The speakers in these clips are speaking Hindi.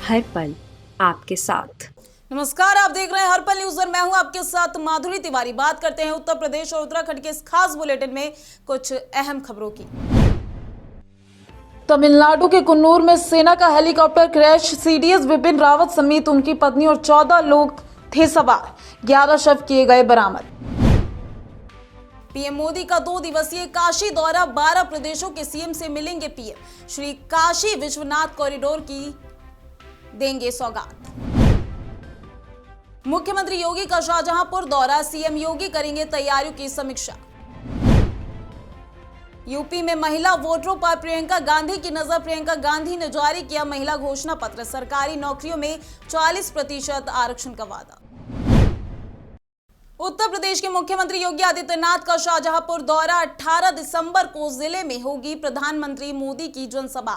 हर पल आपके साथ। नमस्कार, आप देख रहे हैं हर पल न्यूज और मैं हूं आपके साथ माधुरी तिवारी। बात करते हैं उत्तर प्रदेश और उत्तराखंड के इस खास बुलेटिन में कुछ अहम खबरों की। तमिलनाडु के कुन्नूर में सेना का helicopter crash, CDS Bipin Rawat समेत उनकी पत्नी और 14 लोग थे सवार, 11 शव किए गए बरामद। पीएम मोदी का 2 दिवसीय काशी दौरा, 12 प्रदेशों के सीएम से मिलेंगे पीएम। श्री काशी विश्वनाथ कॉरिडोर की देंगे सौगात। मुख्यमंत्री योगी का शाहजहांपुर दौरा, सीएम योगी करेंगे तैयारियों की समीक्षा। यूपी में महिला वोटरों पर प्रियंका गांधी की नजर, प्रियंका गांधी ने जारी किया महिला घोषणा पत्र, सरकारी नौकरियों में 40% आरक्षण का वादा। उत्तर प्रदेश के मुख्यमंत्री योगी आदित्यनाथ का शाहजहांपुर दौरा, 18 दिसंबर को जिले में होगी प्रधानमंत्री मोदी की जनसभा।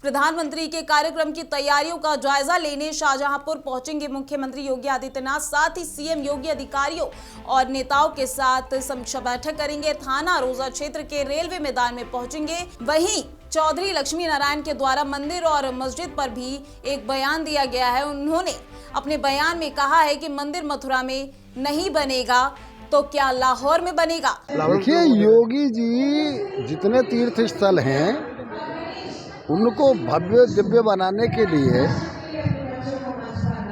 प्रधानमंत्री के कार्यक्रम की तैयारियों का जायजा लेने शाहजहांपुर पहुंचेंगे मुख्यमंत्री योगी आदित्यनाथ। साथ ही सीएम योगी अधिकारियों और नेताओं के साथ समीक्षा बैठक करेंगे। थाना रोजा क्षेत्र के रेलवे मैदान में पहुंचेंगे। वहीं चौधरी लक्ष्मी नारायण के द्वारा मंदिर और मस्जिद पर भी एक बयान दिया गया है। उन्होंने अपने बयान में कहा है कि मंदिर मथुरा में नहीं बनेगा तो क्या लाहौर में बनेगा। देखिए, योगी जी जितने तीर्थ स्थल हैं उनको भव्य दिव्य बनाने के लिए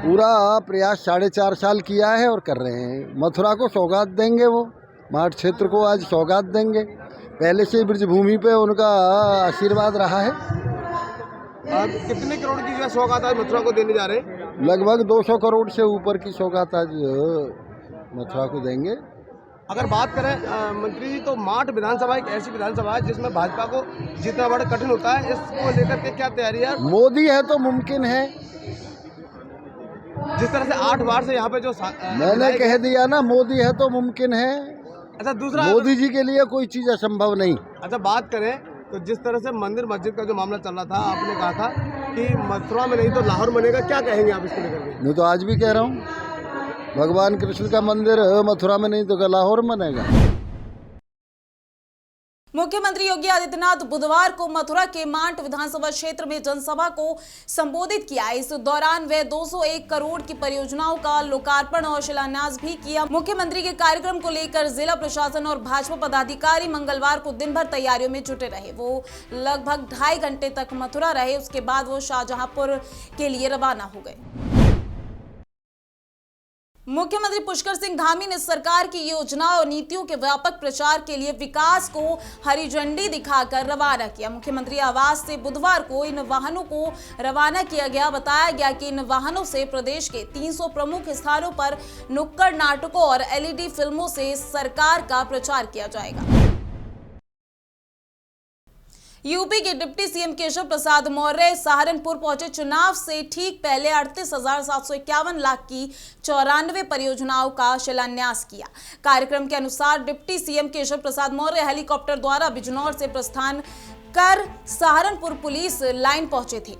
पूरा प्रयास 4.5 साल किया है और कर रहे हैं। मथुरा को सौगात देंगे, वो माठ क्षेत्र को आज सौगात देंगे। पहले से ब्रजभूमि पे उनका आशीर्वाद रहा है। अब कितने करोड़ की जो सौगात आज मथुरा को देने जा रहे हैं? लगभग 200 करोड़ से ऊपर की सौगात आज मथुरा को देंगे। अगर बात करें मंत्री जी, तो माठ विधानसभा एक ऐसी विधानसभा है जिसमें भाजपा को जीतना बड़ा कठिन होता है। इसको लेकर के क्या तैयारी है? मोदी है तो मुमकिन है। जिस तरह से 8 बार से यहाँ पे जो मैंने कह दिया ना, मोदी है तो मुमकिन है। अच्छा, दूसरा मोदी जी के लिए कोई चीज असंभव नहीं। अच्छा, बात करें तो जिस तरह से मंदिर मस्जिद का जो मामला चल रहा था, आपने कहा था कि मथुरा में नहीं तो लाहौर बनेगा, क्या कहेंगे आप इसको लेकर के? मैं तो आज भी कह रहा हूँ, भगवान कृष्ण का मंदिर मथुरा में नहीं तो लाहौर में बनेगा। मुख्यमंत्री योगी आदित्यनाथ बुधवार को मथुरा के मांट विधानसभा क्षेत्र में जनसभा को संबोधित किया। इस दौरान वे 201 करोड़ की परियोजनाओं का लोकार्पण और शिलान्यास भी किया। मुख्यमंत्री के कार्यक्रम को लेकर जिला प्रशासन और भाजपा पदाधिकारी मंगलवार को दिन भर तैयारियों में जुटे रहे। वो लगभग 2.5 घंटे तक मथुरा रहे। उसके बाद वो शाहजहांपुर के लिए रवाना हो गए। मुख्यमंत्री पुष्कर सिंह धामी ने सरकार की योजना और नीतियों के व्यापक प्रचार के लिए विकास को हरी झंडी दिखाकर रवाना किया। मुख्यमंत्री आवास से बुधवार को इन वाहनों को रवाना किया गया। बताया गया कि इन वाहनों से प्रदेश के 300 प्रमुख स्थानों पर नुक्कड़ नाटकों और एलईडी फिल्मों से सरकार का प्रचार किया जाएगा। यूपी के डिप्टी सीएम केशव प्रसाद मौर्य सहारनपुर पहुंचे। चुनाव से ठीक पहले 38,751 लाख की 94 परियोजनाओं का शिलान्यास किया। कार्यक्रम के अनुसार deputy CM Keshav Prasad Maurya helicopter द्वारा बिजनौर से प्रस्थान कर सहारनपुर पुलिस लाइन पहुंचे थे।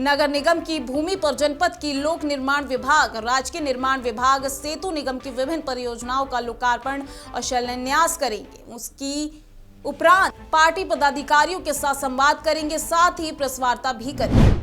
नगर निगम की भूमि पर जनपद की लोक निर्माण विभाग, राजकीय निर्माण विभाग, सेतु निगम की विभिन्न परियोजनाओं का लोकार्पण और शिलान्यास करेंगे। उसकी उपरांत पार्टी पदाधिकारियों के साथ संवाद करेंगे, साथ ही प्रेस वार्ता भी करेंगे।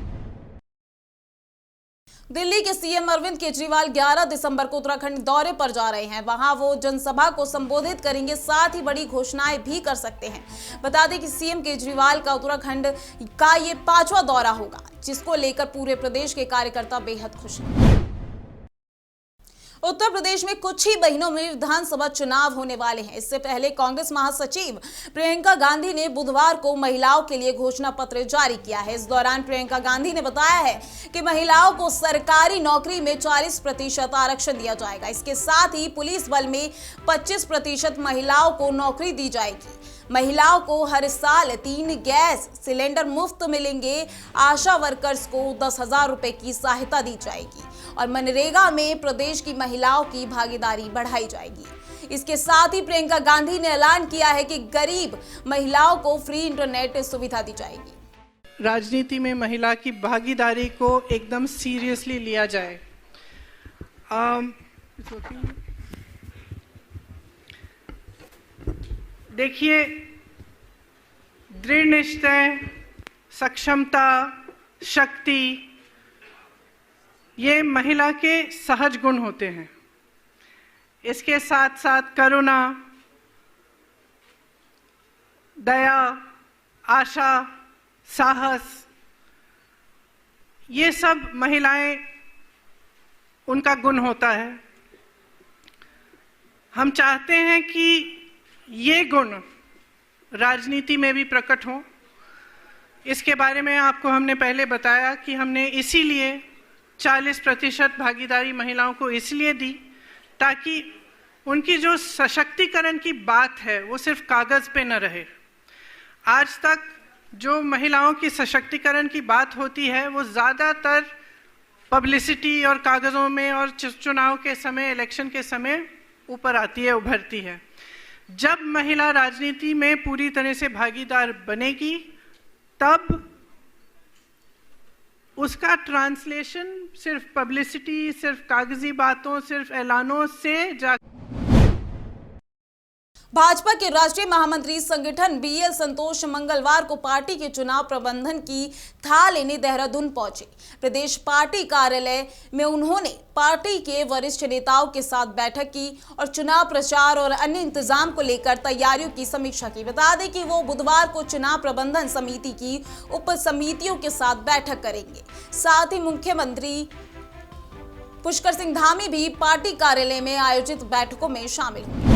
दिल्ली के सीएम अरविंद केजरीवाल 11 दिसंबर को उत्तराखंड दौरे पर जा रहे हैं। वहां वो जनसभा को संबोधित करेंगे, साथ ही बड़ी घोषणाएं भी कर सकते हैं। बता दें कि सीएम केजरीवाल का उत्तराखंड का ये 5वां दौरा होगा, जिसको लेकर पूरे प्रदेश के कार्यकर्ता बेहद खुश हैं। उत्तर प्रदेश में कुछ ही महीनों में विधानसभा चुनाव होने वाले हैं। इससे पहले कांग्रेस महासचिव प्रियंका गांधी ने बुधवार को महिलाओं के लिए घोषणा पत्र जारी किया है। इस दौरान प्रियंका गांधी ने बताया है कि महिलाओं को सरकारी नौकरी में 40% आरक्षण दिया जाएगा। इसके साथ ही पुलिस बल में 25% महिलाओं को नौकरी दी जाएगी। महिलाओं को हर साल 3 गैस सिलेंडर मुफ्त मिलेंगे। आशा वर्कर्स को 10,000 रुपए की सहायता दी जाएगी और मनरेगा में प्रदेश की महिलाओं की भागीदारी बढ़ाई जाएगी। इसके साथ ही प्रियंका गांधी ने ऐलान किया है कि गरीब महिलाओं को फ्री इंटरनेट सुविधा दी जाएगी। राजनीति में महिला की भागीदारी को एकदम सीरियसली लिया जाए। देखिए, दृढ़ निश्चय, सक्षमता, शक्ति ये महिला के सहज गुण होते हैं। इसके साथ साथ करुणा, दया, आशा, साहस, ये सब महिलाएं उनका गुण होता है। हम चाहते हैं कि ये गुण राजनीति में भी प्रकट हो। इसके बारे में आपको हमने पहले बताया कि हमने इसीलिए 40% भागीदारी महिलाओं को इसलिए दी ताकि उनकी जो सशक्तिकरण की बात है वो सिर्फ कागज पे न रहे। आज तक जो महिलाओं की सशक्तिकरण की बात होती है वो ज़्यादातर पब्लिसिटी और कागज़ों में और चुनाव के समय, इलेक्शन के समय ऊपर आती है, उभरती है। जब महिला राजनीति में पूरी तरह से भागीदार बनेगी तब उसका ट्रांसलेशन सिर्फ पब्लिसिटी, सिर्फ कागजी बातों, सिर्फ ऐलानों से जा। भाजपा के राष्ट्रीय महामंत्री संगठन बीएल संतोष मंगलवार को पार्टी के चुनाव प्रबंधन की थाह लेने देहरादून पहुंचे। प्रदेश पार्टी कार्यालय में उन्होंने पार्टी के वरिष्ठ नेताओं के साथ बैठक की और चुनाव प्रचार और अन्य इंतजाम को लेकर तैयारियों की समीक्षा की। बता दें कि वो बुधवार को चुनाव प्रबंधन समिति की उप समितियों के साथ बैठक करेंगे। साथ ही मुख्यमंत्री पुष्कर सिंह धामी भी पार्टी कार्यालय में आयोजित बैठकों में शामिल होंगे।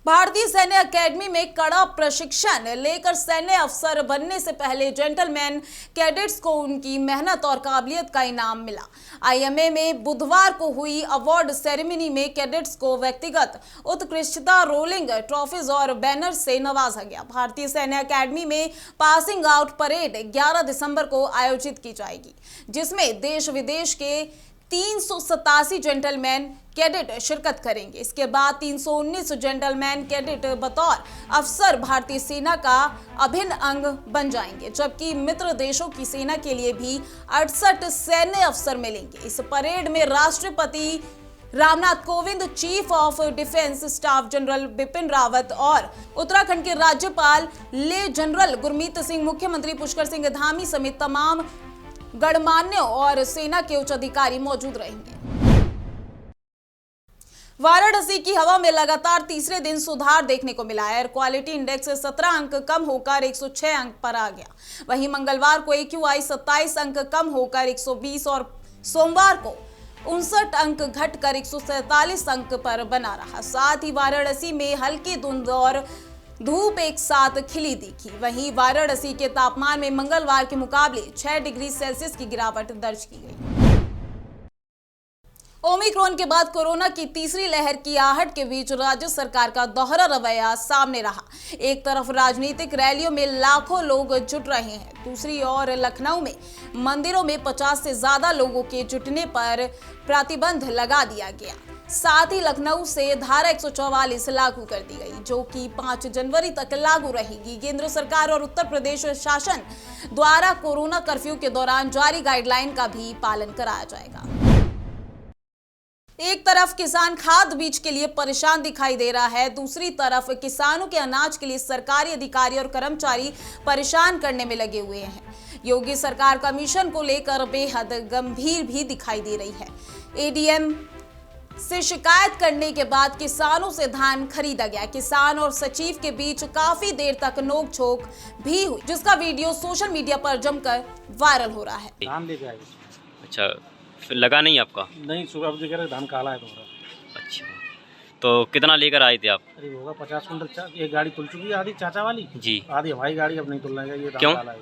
भारतीय सैन्य अकेडमी में कड़ा प्रशिक्षण लेकर सैन्य अफसर बनने से पहले जेंटलमैन कैडेट्स को उनकी मेहनत और काबिलियत का इनाम मिला। आईएमए में बुधवार को हुई अवार्ड सेरेमनी में कैडेट्स को व्यक्तिगत उत्कृष्टता, रोलिंग ट्रॉफीज और बैनर से नवाजा गया। भारतीय सैन्य अकेडमी में पासिंग आउट परेड 11 दिसंबर को आयोजित की जाएगी, जिसमें देश विदेश के 387 जेंटलमैन कैडेट शिरकत करेंगे। इसके बाद 319 जेंटलमैन कैडेट बतौर अफसर भारतीय सेना का अभिन्न अंग बन जाएंगे, जबकि मित्र देशों की सेना के लिए भी 68 सैन्य अफसर मिलेंगे। इस परेड में राष्ट्रपति Ramnath Kovind, chief of defence staff general Bipin Rawat और उत्तराखंड के राज्यपाल ले जनरल गुरमीत सिंह, मुख्यमंत्री पुष्कर सिंह धामी समेत तमाम गणमान्य और सेना के उच्च अधिकारी मौजूद रहेंगे। वाराणसी की हवा में लगातार तीसरे दिन सुधार देखने को मिला। एयर क्वालिटी इंडेक्स 17 अंक कम होकर 106 अंक पर आ गया। वहीं मंगलवार को AQI 27 अंक कम होकर 120 और सोमवार को 59 अंक घटकर 147 अंक पर बना रहा। साथ ही वाराणसी में हल्की धुंध और धूप एक साथ खिली दिखी। वहीं वाराणसी के तापमान में मंगलवार के मुकाबले 6 डिग्री सेल्सियस की गिरावट दर्ज की गई। ओमिक्रॉन के बाद कोरोना की तीसरी लहर की आहट के बीच राज्य सरकार का दोहरा रवैया सामने रहा। एक तरफ राजनीतिक रैलियों में लाखों लोग जुट रहे हैं, दूसरी ओर लखनऊ में मंदिरों में 50 से ज्यादा लोगों के जुटने पर प्रतिबंध लगा दिया गया। साथ ही लखनऊ से धारा 144 लागू कर दी गई, जो कि 5 जनवरी तक लागू रहेगी। केंद्र सरकार और उत्तर प्रदेश शासन द्वारा कोरोना कर्फ्यू के दौरान जारी गाइडलाइन का भी पालन कराया जाएगा। एक तरफ किसान खाद बीज के लिए परेशान दिखाई दे रहा है, दूसरी तरफ किसानों के अनाज के लिए सरकारी अधिकारी और कर्मचारी परेशान करने में लगे हुए हैं। योगी सरकार का मिशन को लेकर बेहद गंभीर भी दिखाई दे रही है। एडीएम से शिकायत करने के बाद किसानों से धान खरीदा गया। किसान और सचिव के बीच काफी देर तक नोक-झोंक भी हुई, जिसका वीडियो सोशल मीडिया पर जमकर वायरल हो रहा है। धान लेके आए। अच्छा, फिर लगा नहीं आपका? नहीं, सुबह अब कह रहे धान काला है तुम्हारा। अच्छा, तो कितना लेकर आए थे आप? करीब होगा 50 कुंटल। एक गाड़ी तुल चुकी है, आधी चाचा वाली जी, आधी हमारी गाड़ी अब नहीं तुलना है। ये धान क्यों? काला है,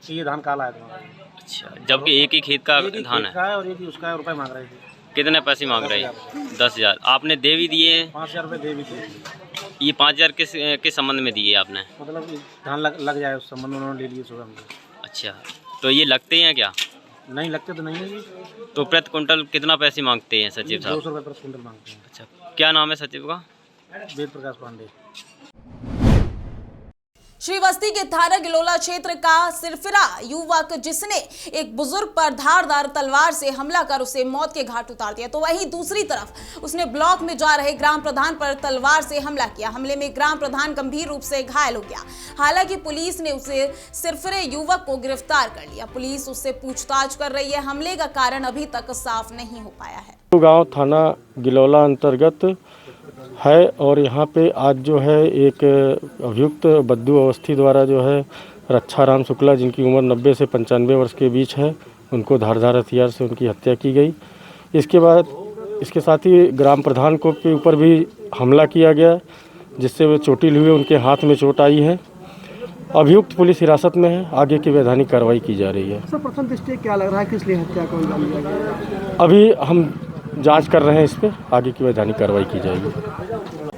ये धान काला है तुम्हारा। अच्छा, जबकि एक ही खेत का एक ही धान खेत का है और एक ही उसका है। रुपए मांग रहे थे। कितने पैसे मांग रहे हैं? 10,000। आपने दे भी दिए? 5,000 रुपये दे भी दिए। ये 5,000 किस संबंध में दिए आपने? मतलब धान लग जाए उस संबंध में उन्होंने ले लिए सुबह में। अच्छा, तो ये लगते हैं क्या? नहीं लगते तो नहीं है जी। तो प्रति कुंटल कितना पैसे मांगते हैं सचिव साहब? 200 रुपये प्रति कुंटल मांगते हैं। अच्छा, क्या नाम है सचिव का? वेद प्रकाश पांडे। श्रीवस्ती के थाना गिलोला क्षेत्र का सिरफिरा युवक जिसने एक बुजुर्ग पर धारदार तलवार से हमला कर उसे मौत के घाट उतार दिया, तो वहीं दूसरी तरफ उसने ब्लॉक में जा रहे ग्राम प्रधान पर तलवार से हमला किया। हमले में ग्राम प्रधान गंभीर रूप से घायल हो गया। हालांकि पुलिस ने उसे सिरफिरे युवक को गिरफ्तार कर लिया। पुलिस उससे पूछताछ कर रही है। हमले का कारण अभी तक साफ नहीं हो पाया है। गांव थाना गिलौला अंतर्गत है और यहाँ पे आज जो है एक अभियुक्त बद्दू अवस्थी द्वारा जो है रक्षाराम शुक्ला, जिनकी उम्र 90 से 95 वर्ष के बीच है, उनको धारदार हथियार से उनकी हत्या की गई। इसके बाद इसके साथ ही ग्राम प्रधान को के ऊपर भी हमला किया गया, जिससे वे चोटिल हुए, उनके हाथ में चोट आई है। अभियुक्त पुलिस हिरासत में है, आगे की वैधानिक कार्रवाई की जा रही है। सर, प्रथम दृष्टया क्या लग रहा है, किस लिए हत्या को अंजाम दिया गया? अभी हम जांच कर रहे हैं, इस पर आगे की वैधानिक कार्रवाई की जाएगी।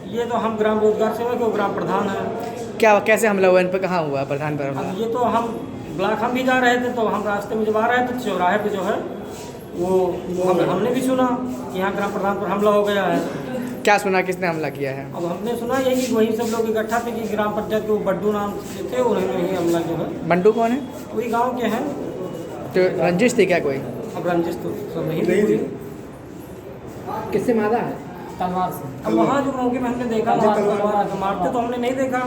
ये तो हम ग्राम रोजगार सेवक और ग्राम प्रधान हैं। क्या कैसे हमला हुआ, इन पर कहाँ हुआ प्रधान पर? अब ये तो हम ब्लॉक हम भी जा रहे थे, तो हम रास्ते में जब आ रहे थे चौराहे पे जो है वो हमने भी सुना कि यहाँ ग्राम प्रधान पर हमला हो गया है। क्या सुना, किसने हमला किया है? अब हमने सुना यही कि वही सब लोग इकट्ठा थे कि ग्राम पंचायत के वो बड्डू नाम से थे, उन्होंने ही हमला जो है। बंडू कौन है? वही गाँव के हैं। तो रंजिश थी क्या कोई? अब रंजिश तो सब नहीं थी। किससे मारा है? तलवार से। अब वहाँ जो मौके में हमने देखा तलवार मारते तो हमने नहीं देखा।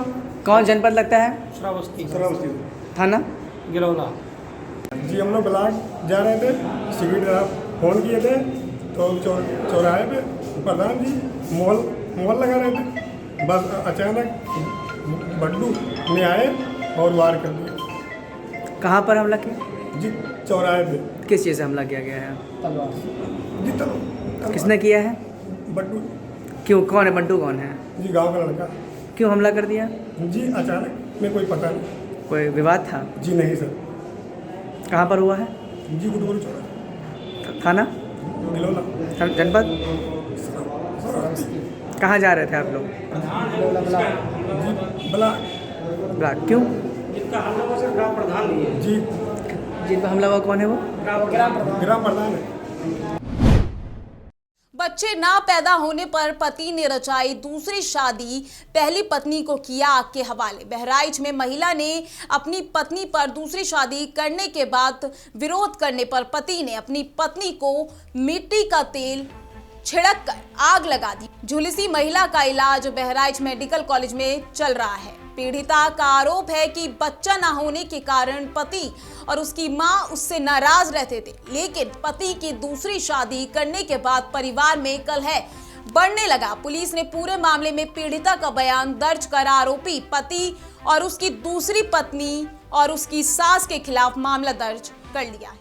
कौन जनपद लगता है? श्रावस्ती थाना गिलौला। जी हम लोग ब्लॉक जा रहे थे, सिविल फोन किए थे, तो चौराहे पे प्रधान जी मोहल लगा रहे थे। बस अचानक बड्डू में आए और वार कर दिया। कहाँ पर हमला किया? जी चौराहे पे। किस चीज़ से हमला किया गया है? तलवार। जी तलवार। किसने किया है? बड्डू। क्यों, कौन है बंटू? कौन है? जी गांव का लड़का। क्यों हमला कर दिया? जी अचानक में कोई पता नहीं। कोई विवाद था? जी नहीं सर। कहाँ पर हुआ है? जी गुडगुरु चौराहा, थाना गिलौला, जनपद। कहाँ जा रहे थे आप लोग? जी ब्लॉक। क्यों? जिनका हमला हुआ सर ग्राम प्रधान ही है। जी जिन पर हमला हुआ कौन है वो? ग्राम प्रधान है। बच्चे ना पैदा होने पर पति ने रचाई दूसरी शादी, पहली पत्नी को किया आग के हवाले। बहराइच में महिला ने अपनी पत्नी पर दूसरी शादी करने के बाद विरोध करने पर पति ने अपनी पत्नी को मिट्टी का तेल छिड़क कर आग लगा दी। झुलसी महिला का इलाज बहराइच मेडिकल कॉलेज में चल रहा है। पीड़िता का आरोप है कि बच्चा न होने के कारण पति और उसकी मां उससे नाराज रहते थे, लेकिन पति की दूसरी शादी करने के बाद परिवार में कलह बढ़ने लगा। पुलिस ने पूरे मामले में पीड़िता का बयान दर्ज कर आरोपी पति और उसकी दूसरी पत्नी और उसकी सास के खिलाफ मामला दर्ज कर लिया है।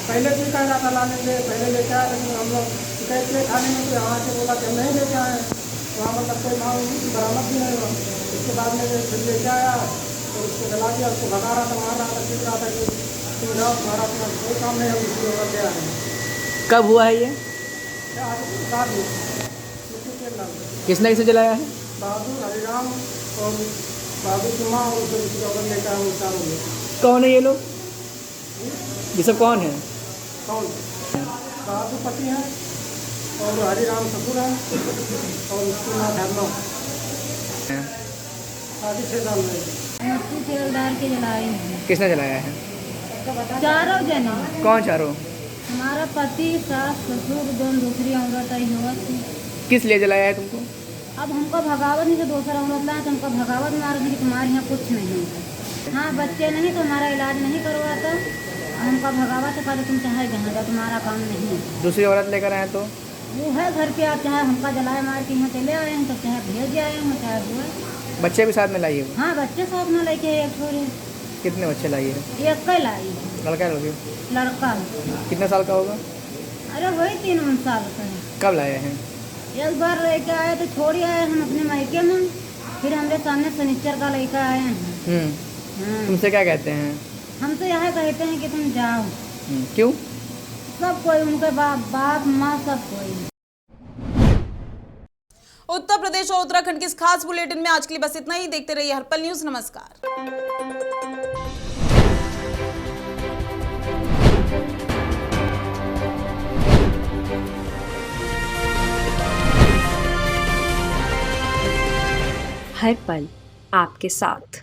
पहले भी कह रहा था लाने के, पहले लेके आए, लेकिन हम लोग कैसे खाने में यहाँ से बोला कि नहीं लेके आए, वहाँ मतलब कोई माल बरामद भी नहीं हुआ। उसके बाद में फिर लेके आया तो उसको जला दिया, उसको भगा रहा था, मार रहा था, पीट रहा था कि तुम जाओ, तुम्हारा अपना कोई काम नहीं है, उसकी ओर ले आए। कब हुआ है ये? किसने किसे जलाया है? बहादुर हरिराम और बहादुर की माँ और उसकी औरत लेकर आए, वो चारों लोग। कौन है ये लोग? ये सब कौन है? कौन? बहादुर पति हैं और हरिराम ससुर हैं और उसकी माँ धर्मा। शादी 6 साल में। तेलदार के जलाए हैं। किसने जलाया है? चारों जने। कौन चारों? हमारा पति, सास, ससुर, दोनों दूसरी औरत आई हुआ थी। किस लिए जलाया है तुमको? अब हमको भगावत नहीं, तो दूसरा औरत लाए तो हमको भगावत मार दी कि तुम्हारे यहाँ कुछ नहीं। हाँ, बच्चे नहीं तो हमारा इलाज नहीं करवाता, हमको भगावा तो कहते तुम चाहे जहाँ जाओ, तुम्हारा काम नहीं है। दूसरी औरत लेकर आए तो वो है घर पे, आप चाहे हमका जलाए मार के यहाँ चले आए हैं, तो चाहे भेज आए हैं, चाहे हुए। बच्चे भी साथ में लाई है? हाँ, बच्चे साथ में लेके एक छोरे। कितने बच्चे लाई है? एक का लाई। लड़का लोगे? लड़का। कितने साल का होगा? अरे वही 3 साल का। कब लाए हैं? एक बार लेके आए तो छोड़ आए हम अपने मायके में, फिर हमारे सामने शनिचर का लेकर आए हैं। तुमसे क्या कहते हैं? हम तो यह कहते हैं कि तुम जाओ। क्यों? सब कोई, उनके बाप माँ सब कोई। उत्तर प्रदेश और उत्तराखंड की इस खास बुलेटिन में आज के लिए बस इतना ही। देखते रहिए हर्पल न्यूज। नमस्कार। हर पल आपके साथ।